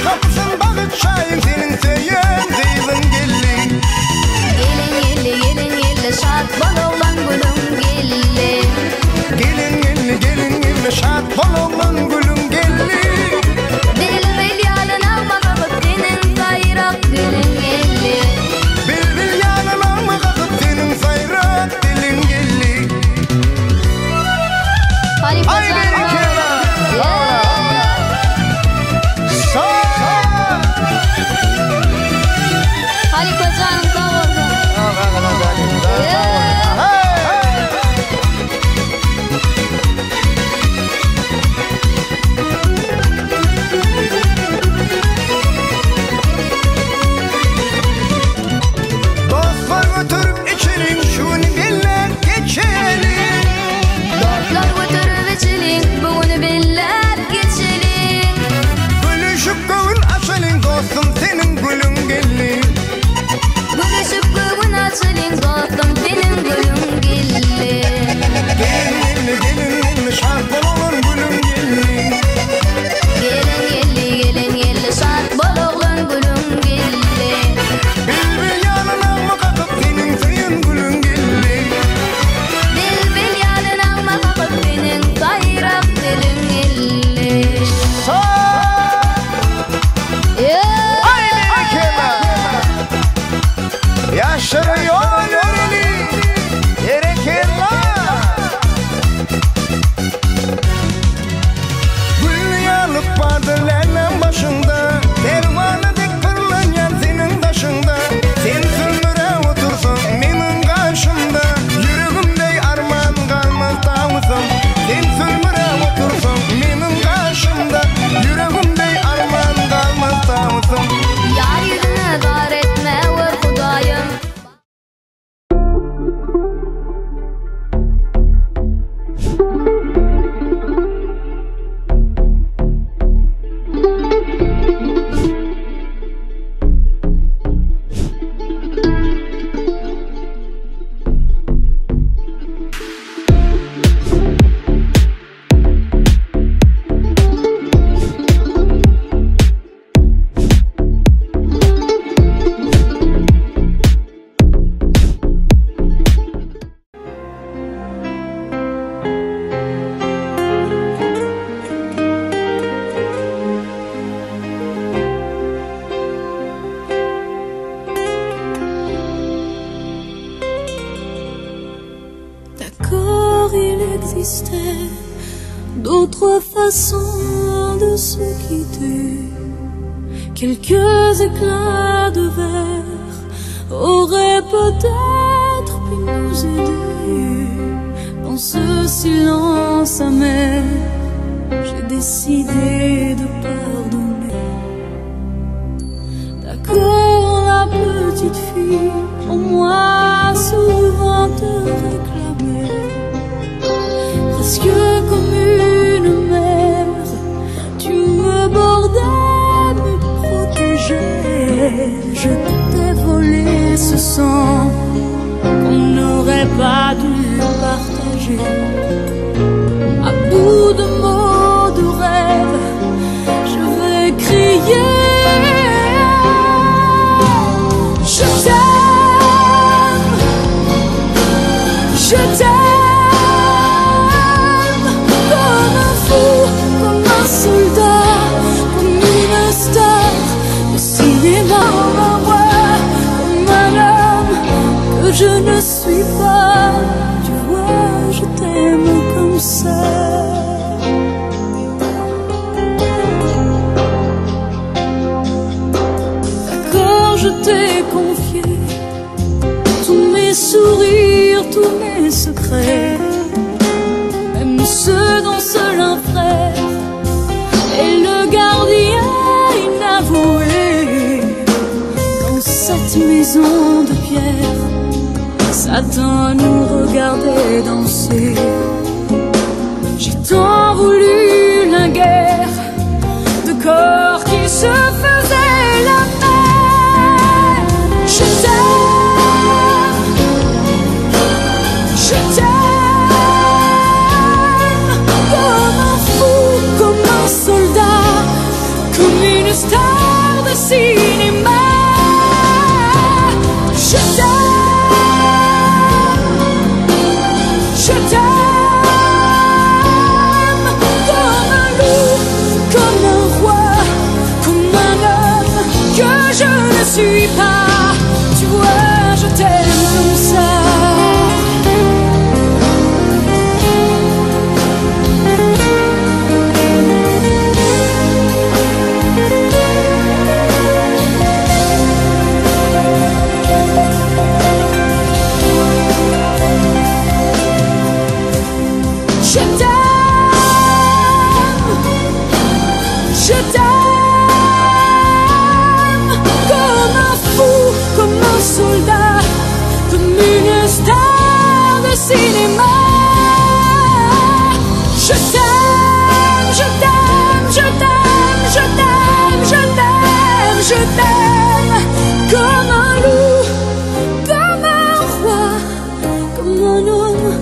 Kapısın balık çayın senin söyün kıydın gelli. existait d'autres façons de se quitter. Quelques éclats de verre auraient peut-être pu nous aider. Dans ce silence amer, j'ai décidé de pardonner. D'accord, la petite fille, en moi souvent te réclamait. Presque comme une mère, tu me bordais, me protégeais. Je t'ai volé ce sang qu'on n'aurait pas dû partager. À bout de mots, de rêves, je vais crier. Je t'aime, je t'aime, comme un fou, comme un soldat, comme une star de cinéma, comme un roi, comme un homme que je ne suis pas. Tu vois, je t'aime comme ça. D'accord, je t'ai confié tous mes sourires, tous mes secrets, même ceux dont seul un frère est le gardien inavoué. Dans cette maison de pierre, Satan nous regardait danser. J'ai tant voulu la guerre de corps qui se faisaient la paix. Je t'aime, je t'aime, comme un fou, comme un soldat, comme une star de cinéma. Je t'aime, je t'aime, comme un loup, comme un roi, comme un homme que je ne suis pas. Tu vois, je t'aime comme ça. Je t'aime, comme un fou, comme un soldat, comme une star de cinéma. Je t'aime, je t'aime, je t'aime, je t'aime, je t'aime, je t'aime, comme un loup, comme un roi, comme un homme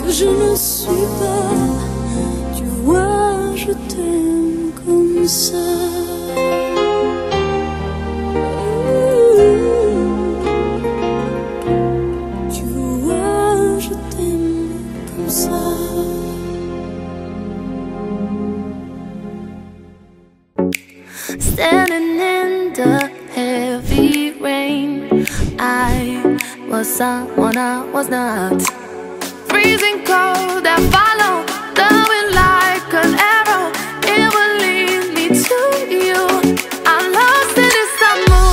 que je ne suis pas. Tu vois, je t'aime comme ça. Tu vois, je t'aime comme ça. Standing in the heavy rain, I was someone I was not. Freezing cold, I follow the wind like an arrow. It will lead me to you. I'm lost in this summer.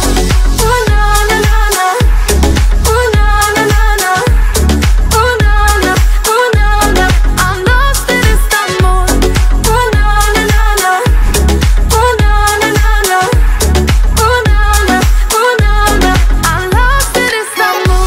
Oh na na na na. Oh na na na na. Oh na na. Oh na na. I'm lost in this summer. Oh na na na na. Oh na na na na. Oh na na. Oh na na. I'm lost in this summer.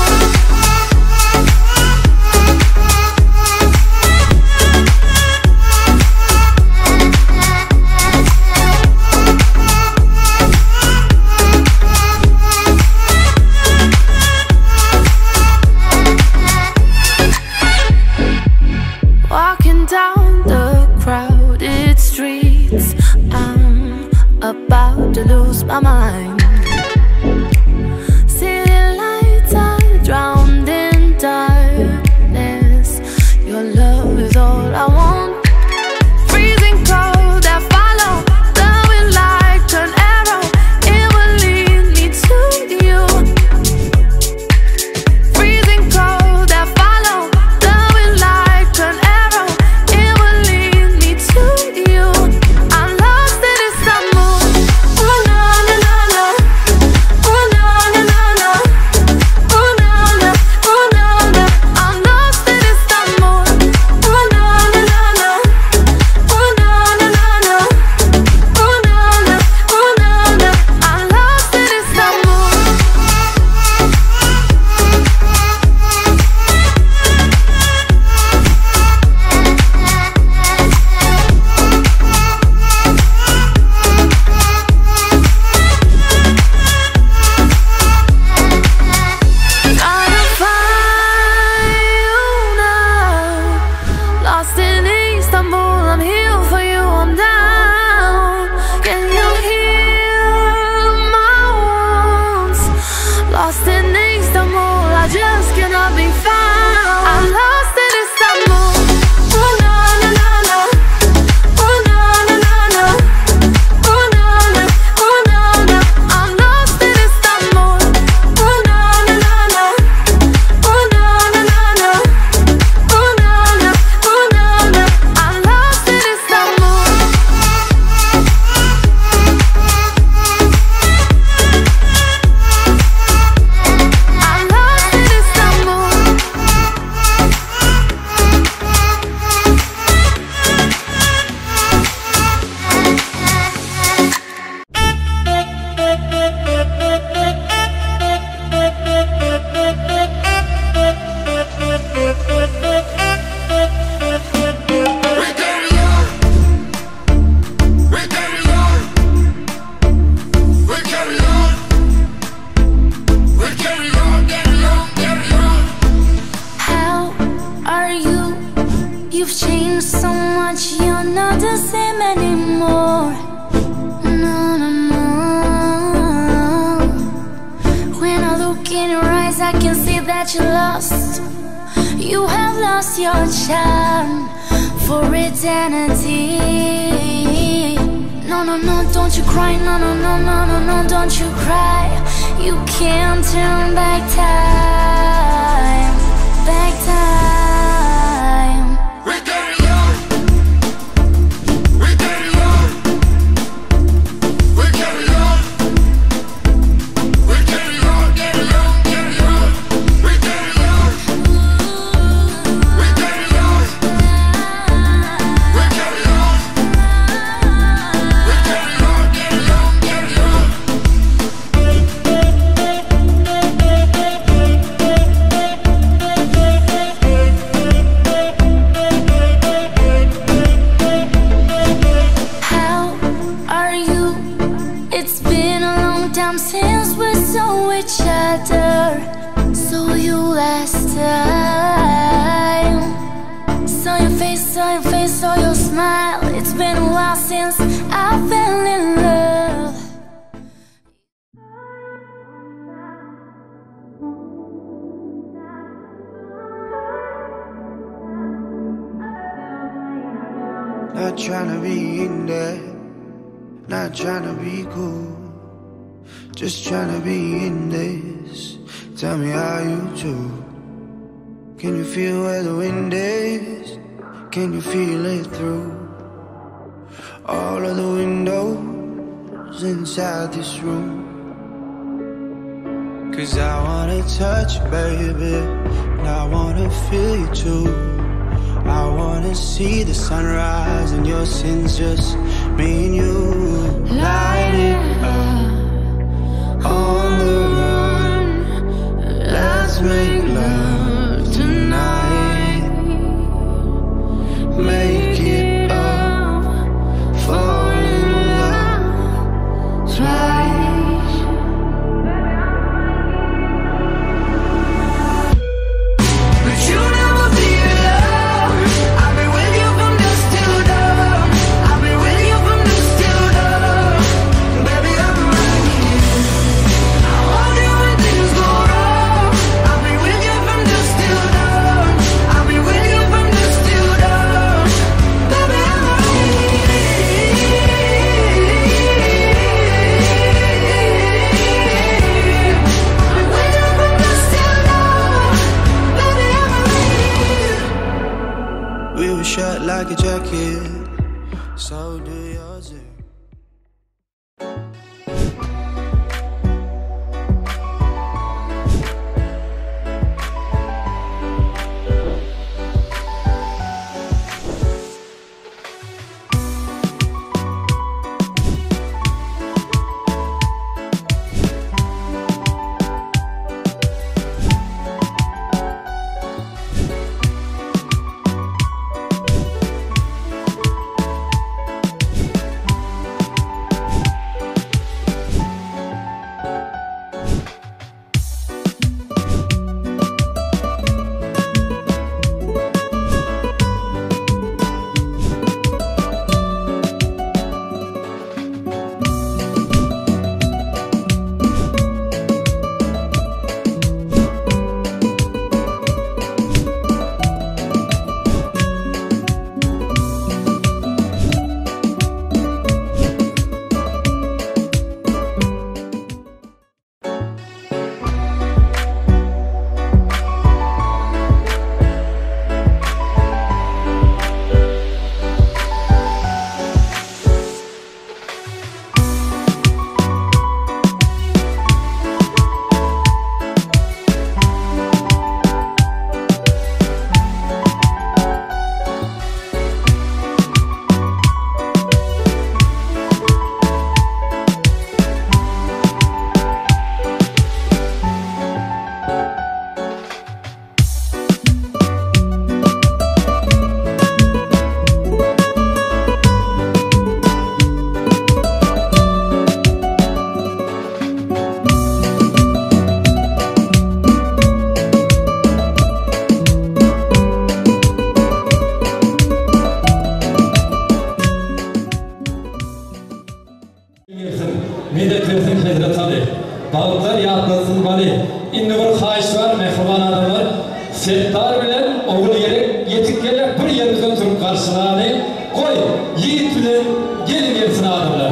just cannot be found. I'm lost in this amor. Oh na na na na. Oh na na na na. Oh na na. Oh na na. I'm lost in this amor. Oh na na na na. Oh na na na na. Oh na na. Oh na na. I'm lost in this amor. You've changed so much, you're not the same anymore. No, no, no. When I look in your eyes, I can see that you're lost. You have lost your charm for eternity. No, no, no, don't you cry. No, no, no, no, no, no, don't you cry. You can't turn back time. Back time. Since we saw each other, saw you last time. Saw your face, saw your smile. It's been a while since I fell in love. Not trying to be in there, not trying to be cool, just trying to be in this. Tell me how you do. Can you feel where the wind is? Can you feel it through all of the windows inside this room? 'Cause I wanna touch you, baby, and I wanna feel you too. I wanna see the sunrise and your sins, just me and you. Light it up on the run. Let's make love tonight. Make it up, fall in love twice. But you never be alone. I've been with you from dusk till dawn. I've been with you from dusk till dawn. Baby, I'm right. Dağıtlar yatlasın bari. İndi bir kayış var, mehriban adamlar. Settar bilen oğul gerek, yetik gerek bir yerimizden turup karşına alayım. Koy, yiğit bilen gelin gelsin adamlar.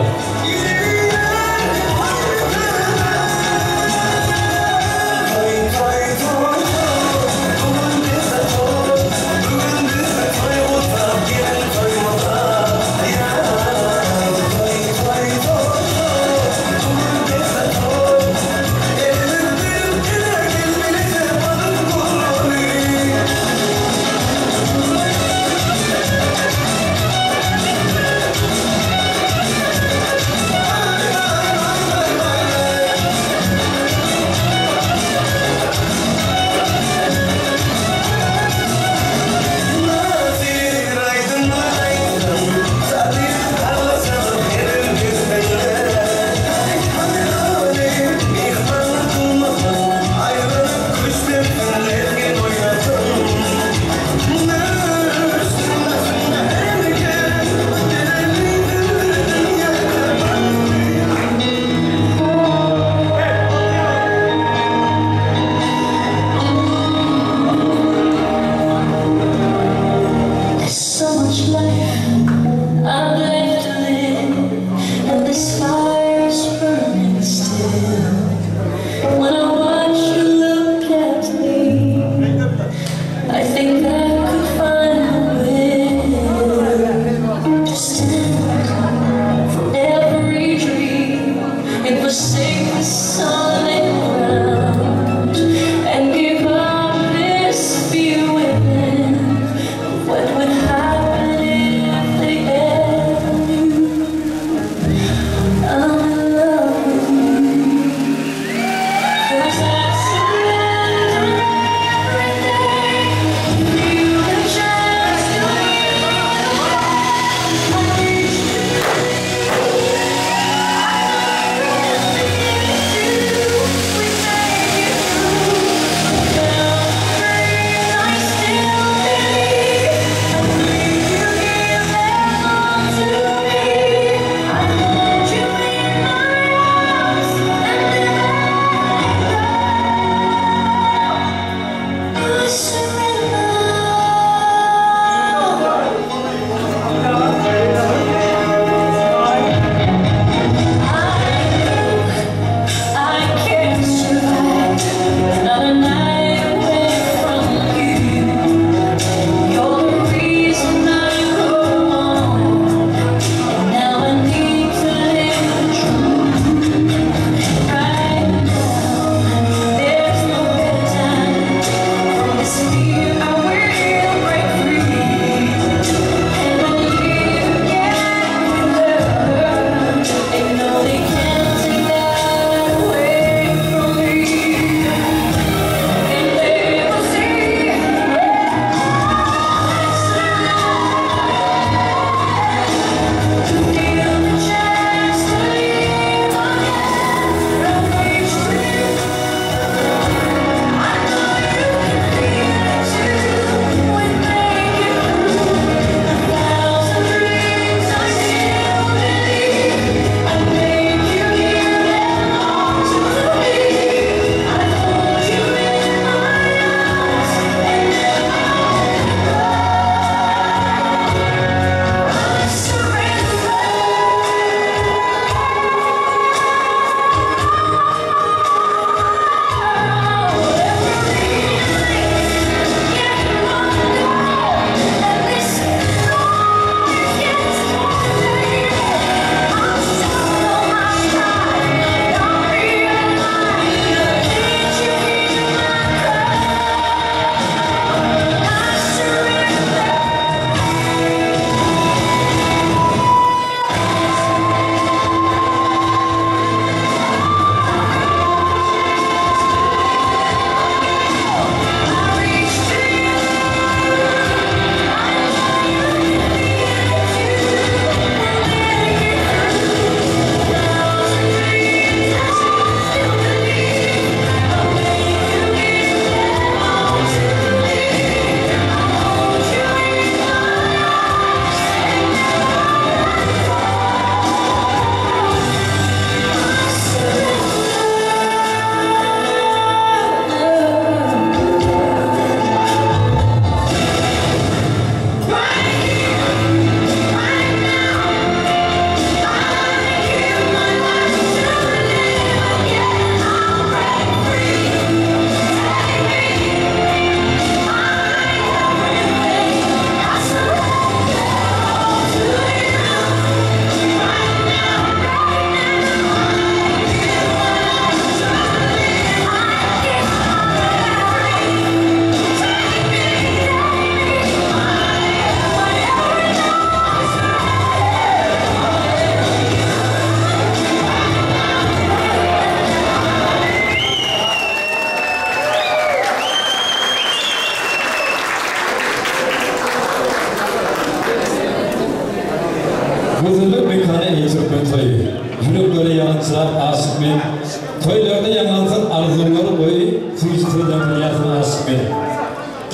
Şöyle yanıltın arzuları boyu Twitch türden yazma aşık beni.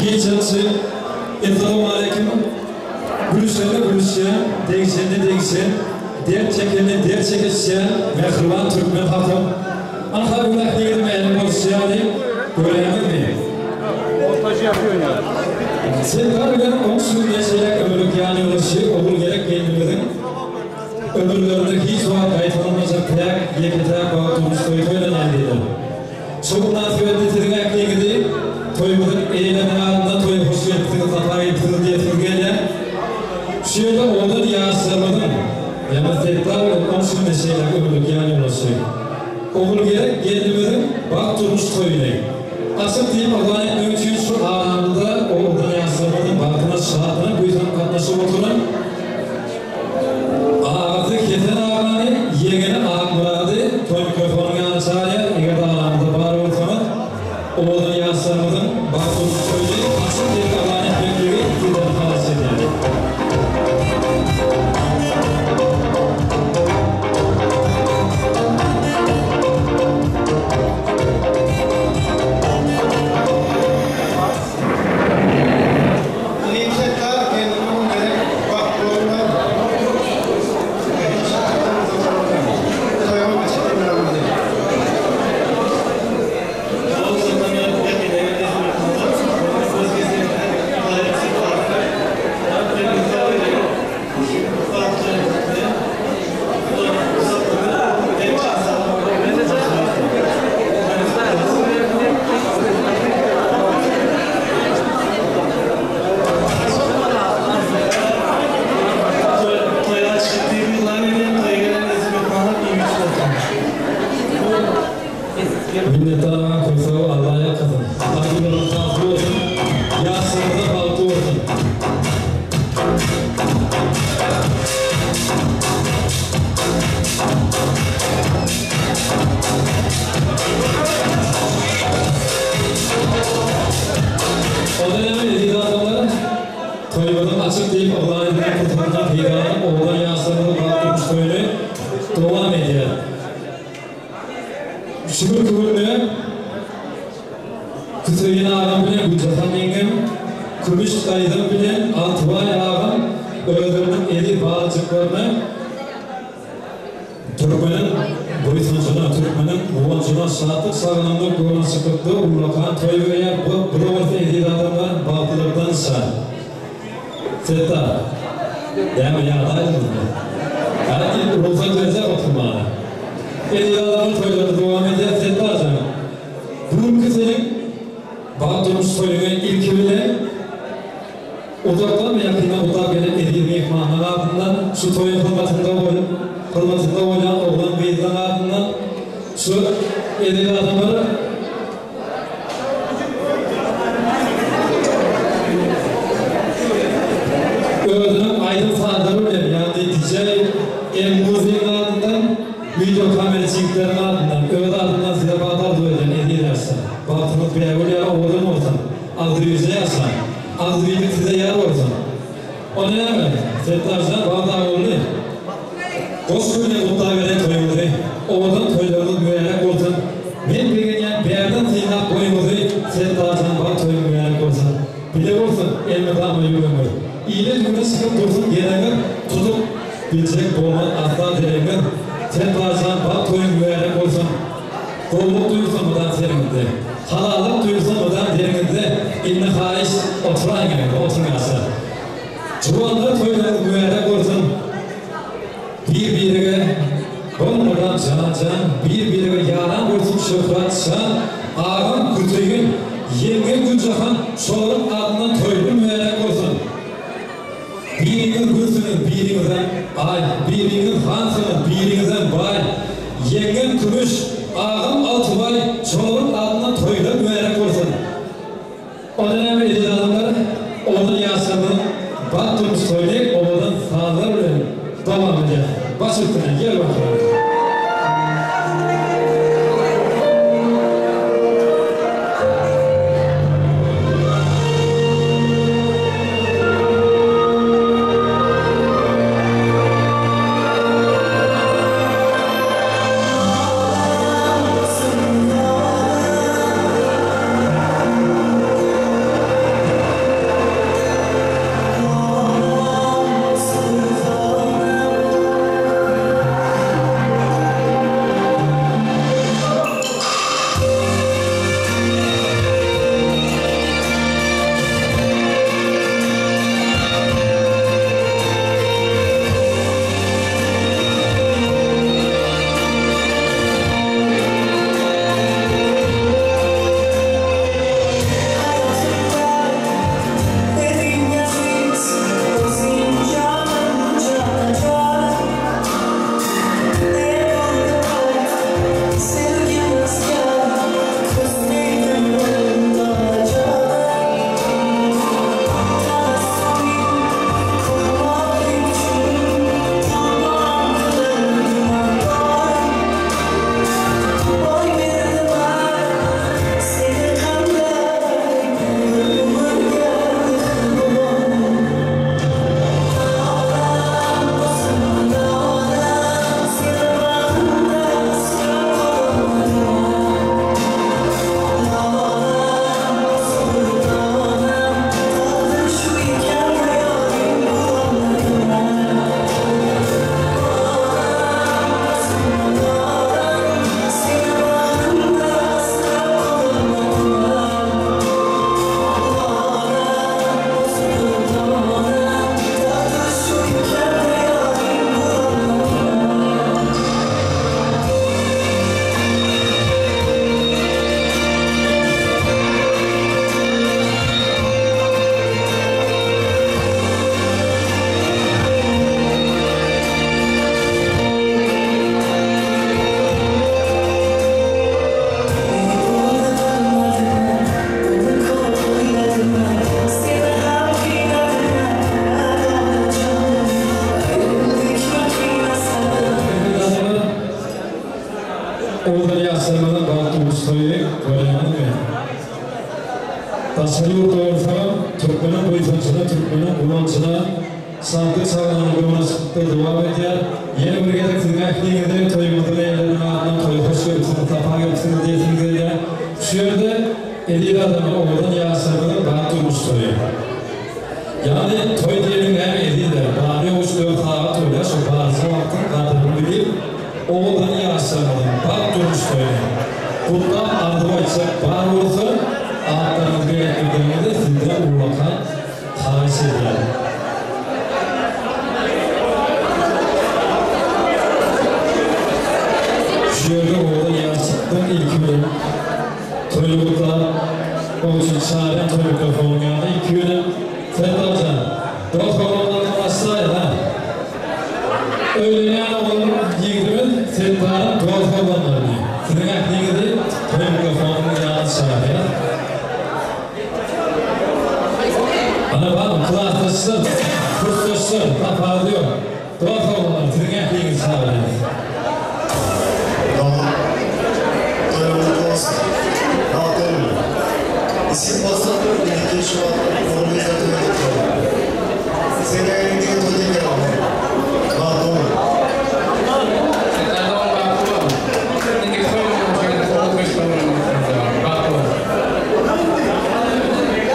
Geçensi Esselamu Aleyküm. Gülüşene değişen, dert çekene dert çekişen, mehriban Türkmen halkım. Anka günah değilim elim olsaydı, göreyemez miyim? Montajı yapıyor ya. Sevkar bilen 10 sürü yaşayak ömürlük yani ulaşık, olur gerek kendimizin. Ömürlerinde hiç vaat kayıtlanmayacak teyak, yeketeyak bağıtılmış toyuyla neredeydi. Çok nasibetli sizin ekliğinizi, toyumuzun eğlenin ardından toyu hoşu ettiğiniz, hata ettiğiniz diye sürgeyle, şöyle oradan yağışlarladım. Yani sevkar bilen 10 sürü yaşayak ömürlük yani ulaşık. Olur gerek kendimizin bağıtılmış toyuyla. Asıl deyip Allah'ın öyküyü şu anında oradan yağışlarladım, bağıtına şahatına bu yüzden katlaşıp oturan ağzı kesen ağabey, yegene ağabeydi, toy mikrofonun yanı çağırıyor, eğer de ağabeyde bağır olsanız, oradan yağışlarladım, bağıtılmış toyuyla asıl deyip Allah'ın öyküyü ikiden halas ediyor. Minnettarlığa koysağı Allah'a yakasın. Acıların tatlı olsun, yaslarında baltı olsun. O dönemde dediği adamlar, toyumuzun açık deyip Allah'ın izniyle kurtarılan peygamberin oğlan yaslarında baltıymış böyle devam ediyor. Şükür kıvırmaya Kıtayın ağam bilen Gülcahan yengem, Kumuş Kaydım bilen Altıbay ağam öldürünün eli bağlıcıklarına Türkmenin boyutuncuna, Türkmenin uvancuna şahatlık sağlandık, uvancılıkta uğrakan toy veya buravarda edil adamlar bağlılardansa Setta, yani yağdaydı mı? Yani rozak verze oturmalı. Edil adamın toyları devam eder, Setta canım. Bunun kızının bağıtılmış toyuna ilk bile uzaktan ve yakından uzak gelen edil mihmanlar ardından şu toyun hırmatında olan oğlan beyzan ardından şu edil adamları öldürüp aydın sağları bile yani DJ müziğin ardından video kamera çiftlerin ardından öğle ardından size bağlar duyacağım edilerse batınız bir evvel ya oğlum olsun azı yüze yazsan azı yüzük size yer olsun o ne hemen Settarcan bağlar oğlu koskoyla kutlar veren toyumuzu oğlan toylarınız müyerek olsun ben bilgen bir yerden silah boyumuzu Settarcan bağ toyum müyerek olsun bile olsun elme damla yürümür İyiyle cümle sıkıp dursun gelenler tutup bilecek boğman asla direnler Settarcan bağ toyum müyerek olsun kolluk duyulsun mudan serimizde halalık duyulsun mudan derimizde inne haiş oturan gibi oturmayası Çuvallar toylarınız müyerek olsun birbirine olmadan can birbirine yaran olsun şöhret şan ağam kütüğün yenge Gülcahan şoğun adından toylu müyerek olsun biriniz gülsünüz birinizden ay biriniz hansınız birinizden bay yengem Kumuş ağam Altıbay şoğun adından toylu müyerek olsun o dönemde edil adamlar onun yasının battırmış toylayıp oğlanın sağlar öyle devam ediyor. Başüstüne gel bakalım. toyu koyamın mı? Tasarı yurtlarsa Türkmenin boyutçuna, Türkmenin kullançına sandık sağlanan gömrasıkta devam eder. Yeni bir gerek tırnakliğinde toyumadığını evlerine ardından toyu hoş görürsünü, tapağı görürsünü diyetini görüyor. Şu yerde edil adamı oğlan yasırını bana durmuş toyu. Yani toy diyelim hem edildir. Bari uçluyor tağa toyla şu bazı vaktin kadını bilip oğlan yasırını bana durmuş toyu. Bundan ardıma içecek var olsa ağıtlarını belirtmediğinde de sizden uğrakan tavsiye eder. Şu yerde oğlan yasırının ilk bölüm toyluluklar onun için çağıran toy mikrofonun yanında ilk bölüm Fethalcan, dost olanlardan aşağıya ha. Öğleyen oğlum yiğidimin Fethal'ın dost olanlarını. Tırnak yiğidi toy mikrofonun yanında aşağıya. Bana bakın, kulağı kurslaşsın, kapağı diyor. Dost olanlar, tırnak yiğidi aşağıya. Tamam. Toyluluk olsun. Rahat olun. İsim basatıyor, belki şu an organizatörü getiriyor. Seni elinde toyun devamı. Rahat olun.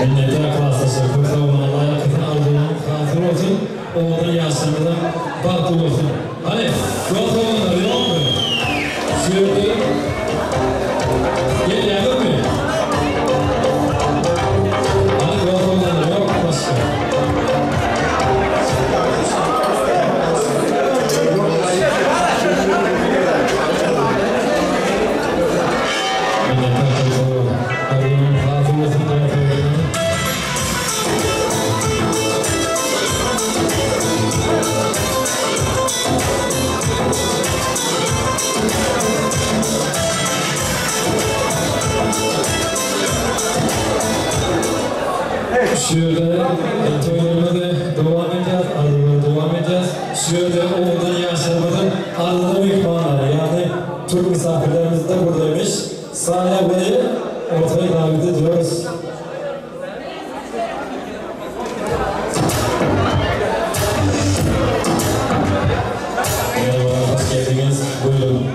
Minnetler klastası, kursa olanlar yakıtın ardından hazır olsun, oğlan yansımadan baktı olsun. Hani, dost olanlar yok mu? Sürekli gel yakın mı? Hani dost olanlar yok mu başka? Minnetler kursa ardından hazır olsun, şöyle toylarına da devam edeceğiz, arılara devam edeceğiz. Şöyle oğlan yaşamadan arılara mükmanlar, yani Türk misafirlerimiz de buradaymış. Sahne burayı ortaya davet ediyoruz. Merhaba, hoş geldiniz. Buyurun.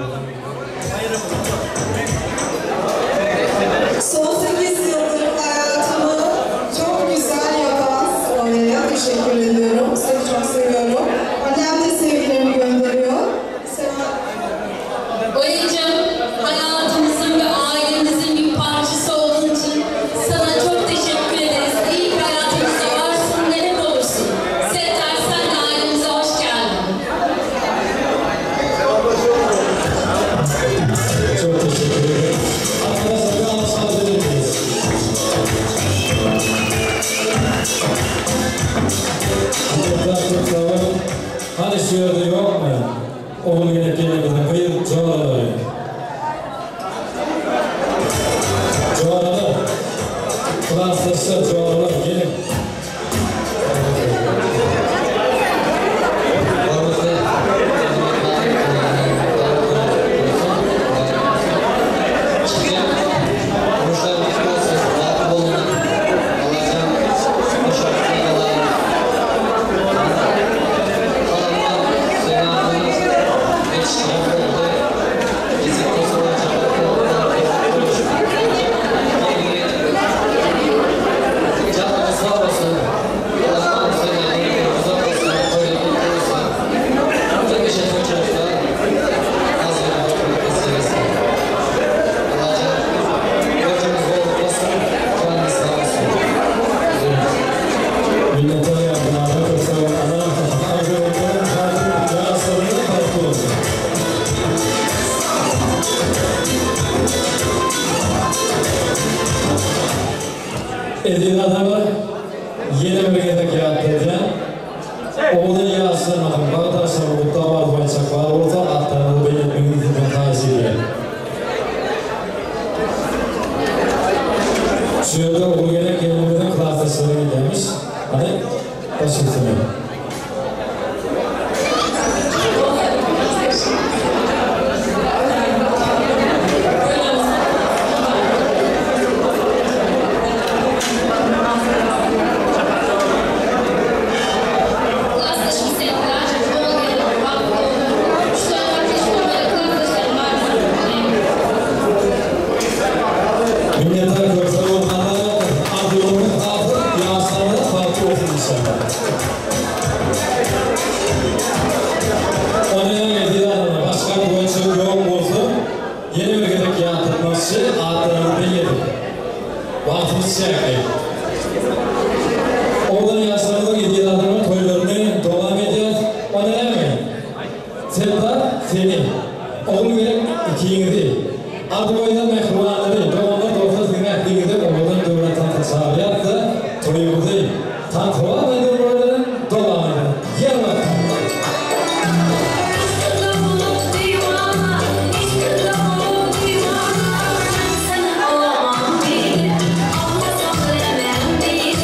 Son 8 yıldır hayatımı çok güzel yapan Sonya'ya teşekkür ediyorum. Seni çok seviyorum. Annem de sevgilerimi gönderiyor. Oyuncum, hayatımızın ve ailemizin bir parçası olduğun için sana çok teşekkür ederiz. İyi ki hayatımızda varsın ve hep olursun. Settar, sen de ailemize hoş geldin. Çok teşekkür ederim. Arkadaşlar bir alkışlar verir miyiz? Çok sağ olun. Hani şu yerde yok mu? Oğul gelip gelemeden kıyır çoğaları. Çoğaları. Klaslaşlar çoğaları. Gelin. Edil adamı yeni bir yedek yarattırdı. Oğlan yaslanmadım. Bağdaşlar bu davar boyacak var. Orta atlarını belirtmenin izin tavsiye. Şurada o gerek yerimizden klaslaşları gelmiş. Hani başımsın. Siyakay. Oğlan yaşlarında gidiyor adamın toylarını devam ediyor. O ne demek? Settar seni. Oğlu verip ikiyi değil. Adı boyundan mehruanı değil. Doğumda doğrusu zirmek bir gidip oğlan dövülen tantı sahibiyattı. Toyu değil. Tantı var mıydı buraların? Devam ediyor. Yer var. Sen olamam değil, olmaz o böyle ben değil.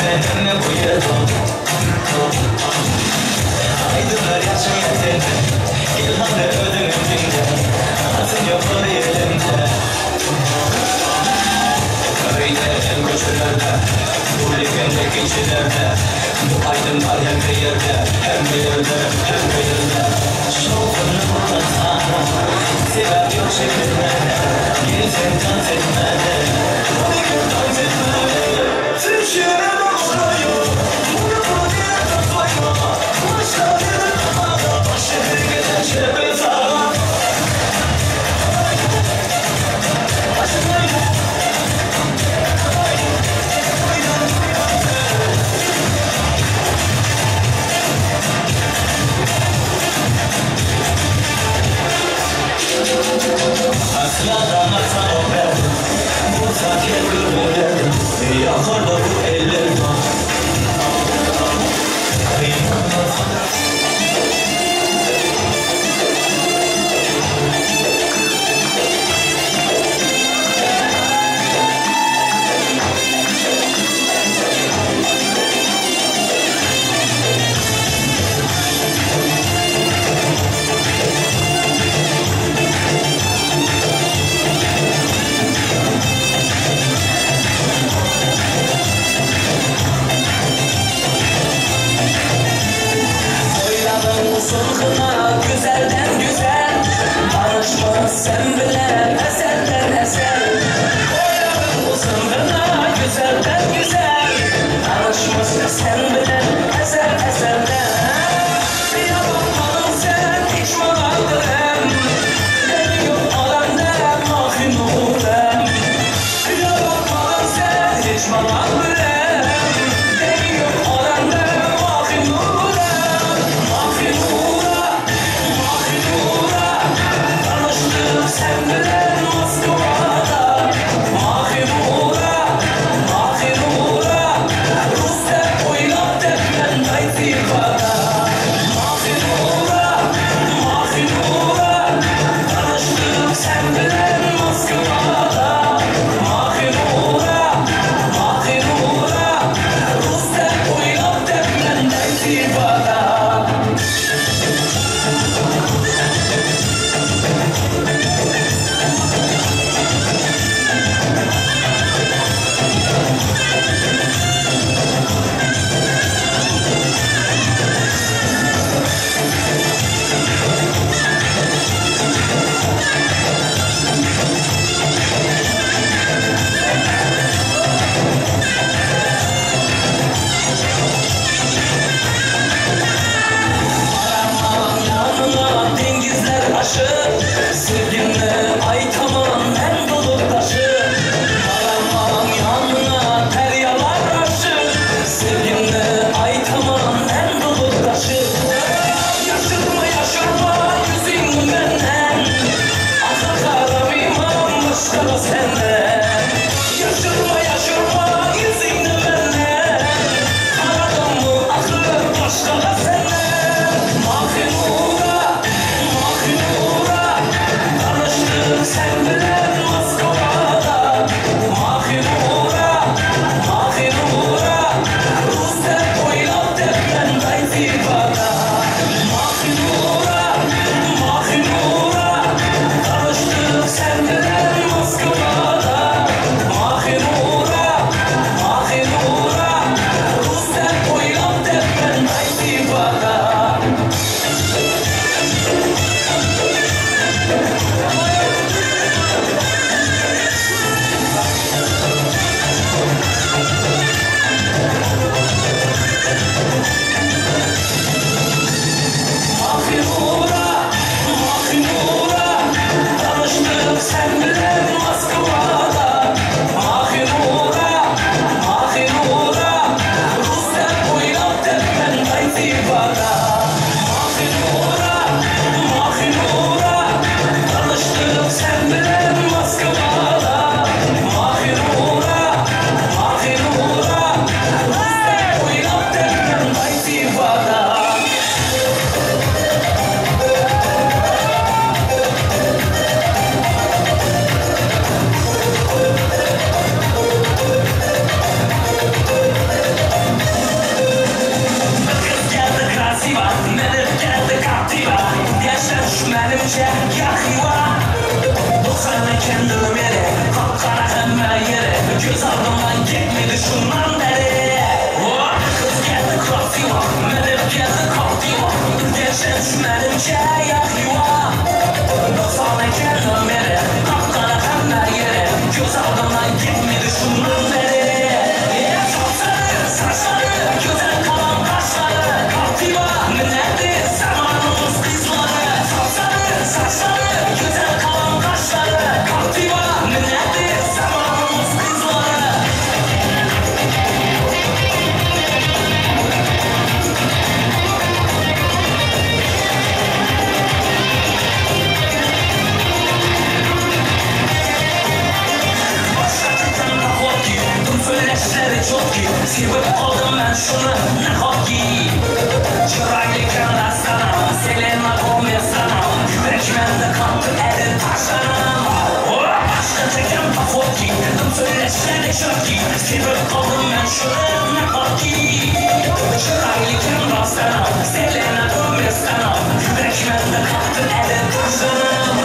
seninle uyudum. Aydınlar yaşım yetince, ilhamı ödüm içinde, atın yok o elimde. Köyde hem köşelerde, bu liginde geçilerde, bu aydınlar hem bir yerde, hem bir yerde, hem bir yerde. Şovunu anlatsana, sebep yok şekillerde, gizem dans etmede, onu gün dans etmede. Türkçe'ye başlıyor, bunu diye kafaya, başlarına kafada, başları giden şebe sağa. Aslardan aksana ben, bu sakin gülmeler, yakar da bu eller var. Sulkına güzelden güzel, barışma sen bile eserden eser. Oynadın sulkına güzelden güzel, barışma sen bile eser eserden. Ya bakmadın sen hiç malandırım, beni yok alemden mahimudem. Ya bakmadın sen hiç malandırım, beni yok alemden mahimudem. Sen bilen Moskova'da, Mahimura, Mahimura, Rus'ta oynat defmen daytifada. Mahimura, Mahimura, tanıştık sen bilen Moskova'da. Mahimura, Mahimura, Rus'ta oynat defmen daytifada. Sevgimle ay tamam en dolu taşı. Aramam yanına teryalar aşı. Sevgimle ay tamam en dolu taşı. Yaşırma yaşırma yüzün benden, akıl karamimam başka da senden. Yaşırma yaşırma yüzün benden, karadan mı akıl başka da senden. Mahimura, Mahimura, tanıştık sen bilen Moskova'da. Mahimura, Mahimura, Rus'ta oynat defmen daytifada. Mahimura, Mahimura, tanıştık sen bilen Moskova'da. göz aldımdan gitmedi şundan beri. Kız geldi krotiva, menip geldi kortiva. Geçen düşmedim ki yakıva. 90 ekerim beri, kapkara kanlar yeri. Göz aldımdan gitmedi şundan beri. Saçları, saçları, güzel kalan kaşları. Kortiva, minnetti zamanımız kızları. Saçları, saçları, güzel kalan kaşları. Kortiva, minnetti zamanımız kızları. Başlatırken da hoki, tüm söyleşleri çok iyi. Sevip aldım ben şunu, ne hoki. Çıraylıken rastlanam, Selena Gomez'danam. Yürek bende kalktı elim taşlanam. Başlatırken da hoki, tüm söyleşleri çok iyi. Sevip aldım ben şunu, ne hoki. Çıraylıken rastlanam, Selena Gomez'danam. Yürek bende kalktı elim taşlanam.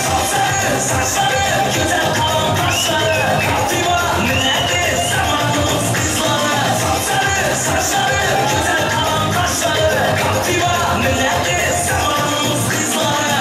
Saçları, saçları, güzel kalan kaşları. Kaptiva, minnetti zamanımız kızları. Saçları, saçları, güzel kalan kaşları. Kaptiva, minnetti zamanımız kızları.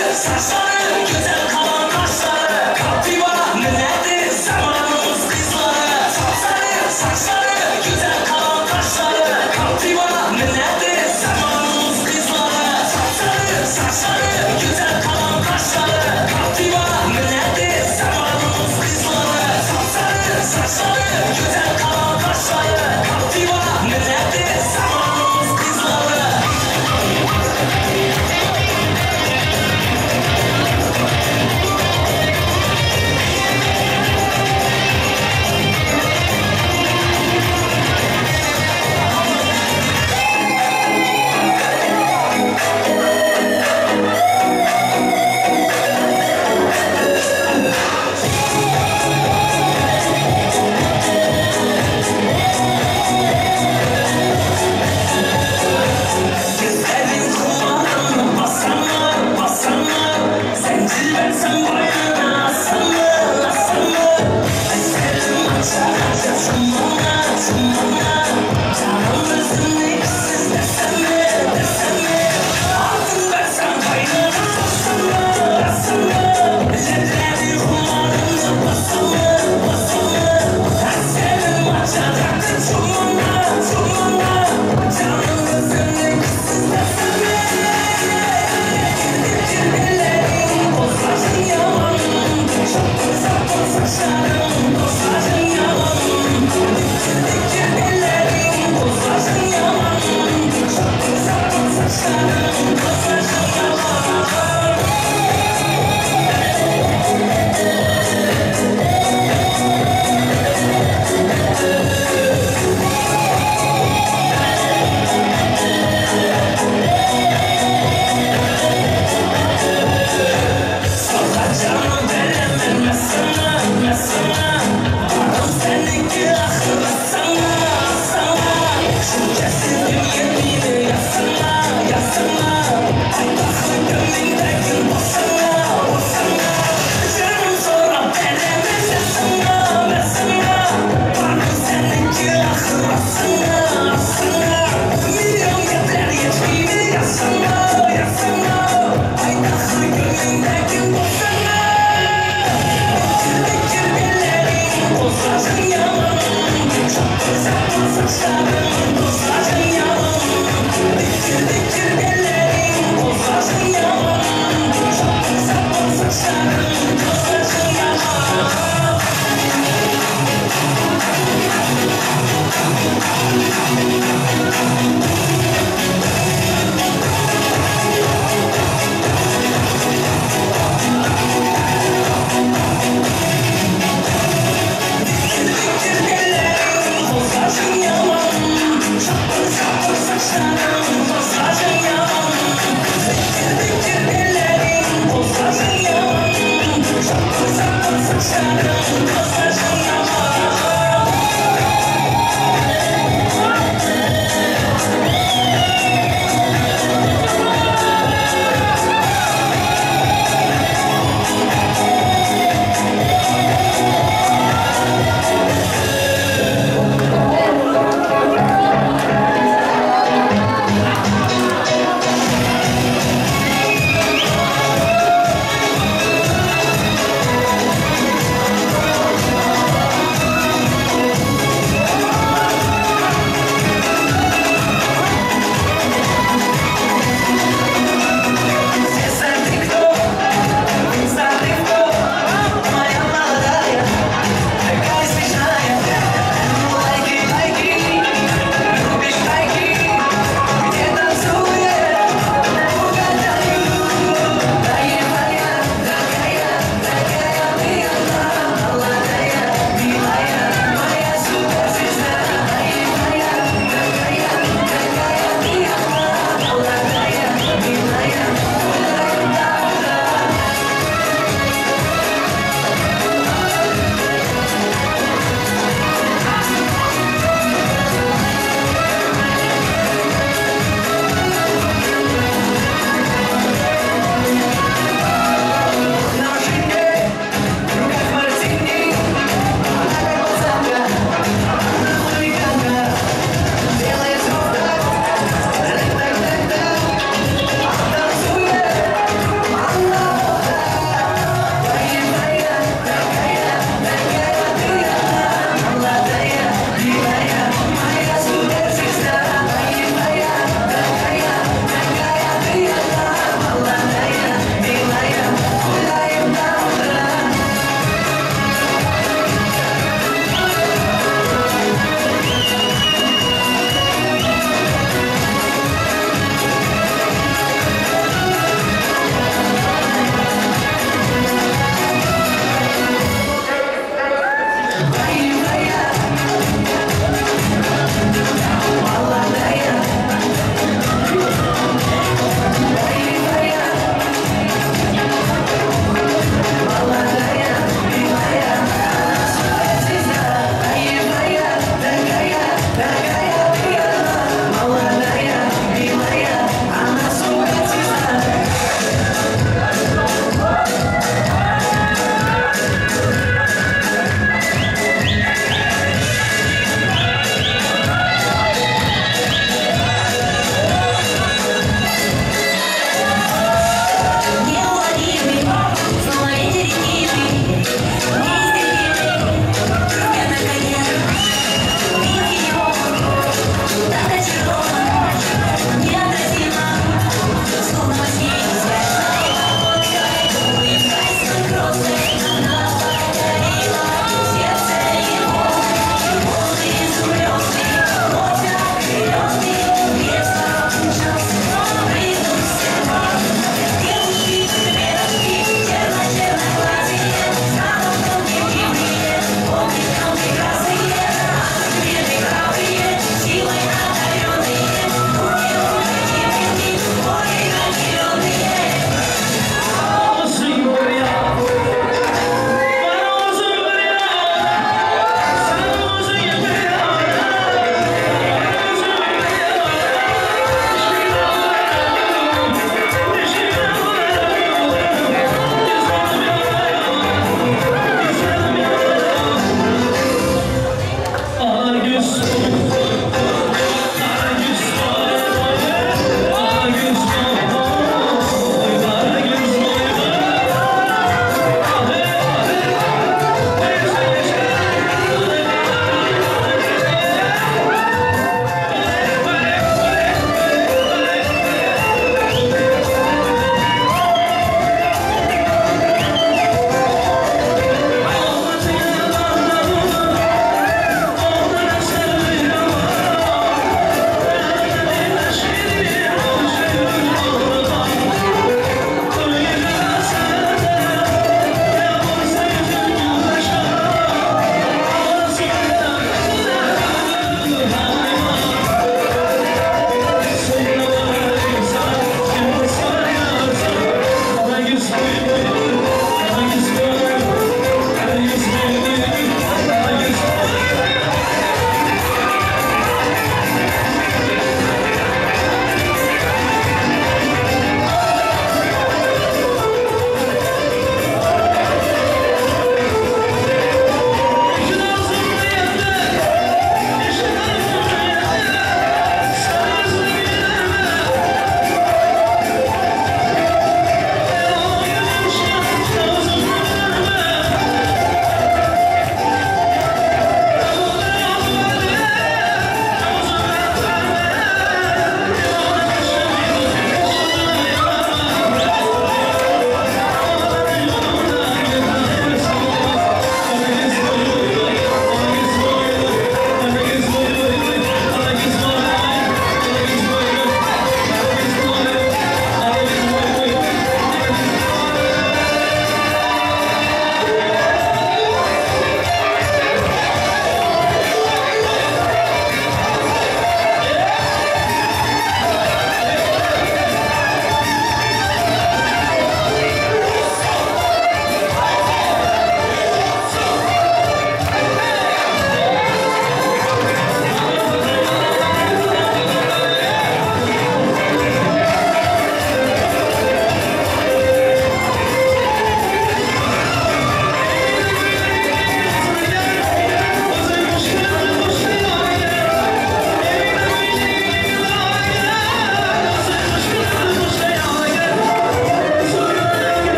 Saçları, saçları, güzel kalan kaşları. Kaptiva, minnetti zamanımız kızları. Saçları, saçları, güzel kalan kaşları. Kaptiva, minnetti zamanımız kızları. Saçları, saçları, güzel kalan kaşları. Kaptiva, minnetti zamanımız kızları. Saçları, saçları, güzel kalan kaşları. Kaptiva, minnetti zamanımız kızları. Gözlerin kulağını basanlar, basanlar. Zencil versen boynuna asanlar, asanlar. Eserim açar, çumana, çumana. Canım özüm eksiz desene, desene. Altın versen boynuna basanlar, basanlar. Cepleri kulağını basanlar, basanlar. Eserim açar, çumana, çumana. Canım özüm eksiz desene. Ellerim bozlaşın yalan. Çok güzel bozlaşarım, bozlaşın yalan. Ellerim bozlaşın yalan. Çok güzel bozlaşarım, bozlaşın yalan. Soracağım veremem mesela, mesela. Varım seninki akıllı sana, sana. Şu kesildim yemini yasana, yasana. Allah'ı gönlündeki bosana, bosana. Canım sonra veremem mesela, mesela. Varım seninki akıllı sana, sana. Milyon yeter yetmini yasana, yasana. Allah'ı gönlündeki bosana. Bozlaşın yalan. Çok güzel bozlaşlarım, bozlaşın yalan. Dikir dikir ellerim, bozlaşın yalan. Çok güzel bozlaşlarım.